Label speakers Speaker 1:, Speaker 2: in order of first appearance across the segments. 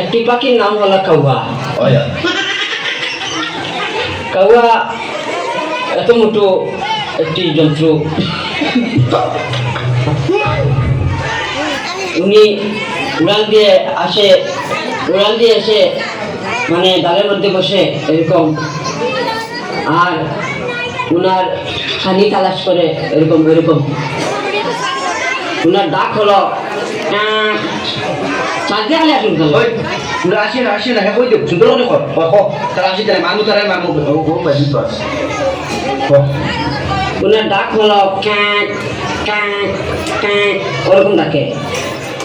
Speaker 1: একটি পাখির নাম হলো কাউয়া।
Speaker 2: ওয়া
Speaker 1: কাউয়া এত মোটো একটি যন্ত্র, উনি উড়াল দিয়ে এসে মানে ডালের মধ্যে বসে এরকম, আর উনার খানি তালাশ করে এরকম এরকম। উনার ডাক হলো চাঁদে আলে আসুন।
Speaker 2: ওই পুরা আসে না কই দেব সুন্দর করে কর তারা আসি তারা মানু ও বাজি তো আছে
Speaker 1: উনার ডাক হলো ক্যাঁক ক্যাঁক ক্যাঁক ওরকম ডাকে।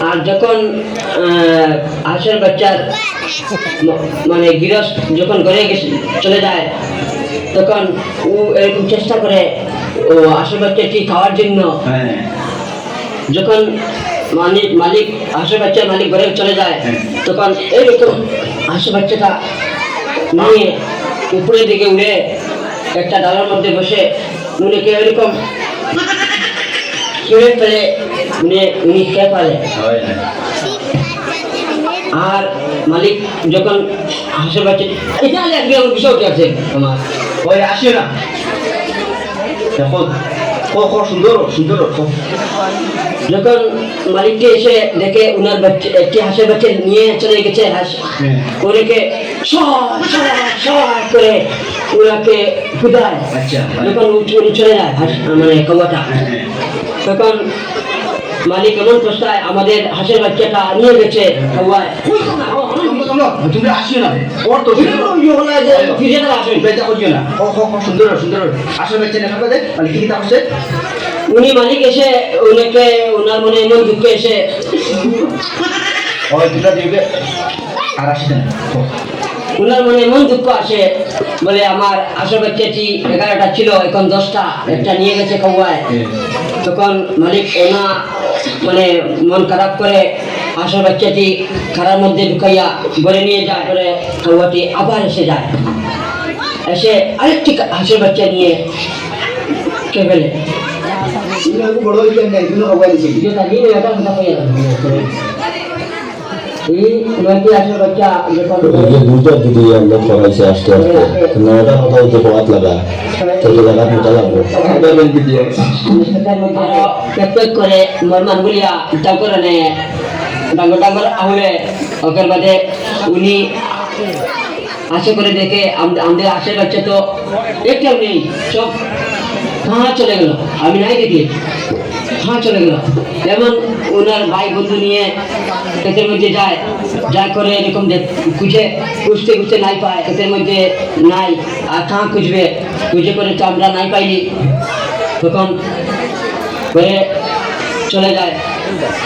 Speaker 1: আর যখন হাঁসের বাচ্চার মানে গৃহস্থ যখন ঘরে চলে যায়, তখন ও এরকম চেষ্টা করে ও হাঁসের বাচ্চাটি খাওয়ার জন্য। যখন মালিক হাঁসের বাচ্চার মালিক ঘরে চলে যায়, তখন এইরকম হাঁসের বাচ্চাটা নিয়ে উপরের দিকে উড়ে একটা ডালের মধ্যে বসে উনিকে এরকম ছুঁড়ে ফেলে উনি খেয়ে ফেলে। আর মালিক যখন হাঁসের বাচ্চা এটা একদিন আমার বিষয়টি আছে আমার
Speaker 2: ওই আসে না দেখো সুন্দর
Speaker 1: যখন মালিকটি এসে দেখে উনার বাচ্চা একটি হাঁসের বাচ্চা নিয়ে চলে গেছে, হাঁস ওনাকে করে ওনাকে খুদায়। যখন উনি চলে যায় হাঁস মানে কাউয়াটা, তখন মালিক এমন প্রস্তায় আমাদের হাঁসের বাচ্চাটা নিয়ে গেছে কাউয়ায়।
Speaker 2: তুমি আসে না ওর তো
Speaker 1: ফিরে আসেন
Speaker 2: বেজা করছো না সুন্দর আসলে বাচ্চা দেখা দে মানে কি তা হচ্ছে
Speaker 1: উনি মালিক এসে ওনাকে ওনার মনে এমন দুঃখ এসে
Speaker 2: ওই দুটা দিবে আর আসে না
Speaker 1: ওনার মনে এমন দুঃখ আসে, বলে আমার হাঁসের বাচ্চাটি 11টা ছিল, এখন 10টা, একটা নিয়ে গেছে কাউয়ায়। তখন মালিক ওনা মানে মন খারাপ করে হাঁসের বাচ্চাটি খারার মধ্যে ঢুকাইয়া ঘরে নিয়ে যায়। করে কাউয়াটি আবার এসে যায়, এসে আরেকটি হাঁসের বাচ্চা নিয়ে কে ফেলে। উনি আশা করে দেখে আমাদের আশের বাচ্চা তো একটাও নেই, সব কাহা চলে গেল, আমি নাই দেখি কাহা চলে গেল। যেমন ওনার ভাই বন্ধু নিয়ে ক্ষেতের মধ্যে যা করে এরকম খুঁজতে নাই পায়, ক্ষেতের মধ্যে নাই, আর কাহা খুঁজে করে তো আমরা নাই পাইনি। তখন করে চলে যায়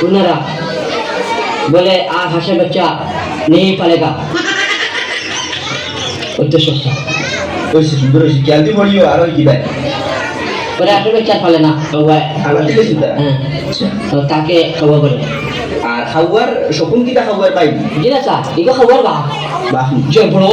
Speaker 1: ওনারা, বলে আর হাঁসের বাচ্চা নেই পালেগা। উদ্দেশ্য
Speaker 2: সুন্দর ক্যালদি পড়িও আর কি দেয়
Speaker 1: পরে আসলে চার পালে না তাকে খাওয়া করে।
Speaker 2: আর খাওয়ার শকুন কিটা খাওয়ার পাই
Speaker 1: জিনা চা এগো খাওয়ার বা
Speaker 2: বাহ
Speaker 1: যে বড়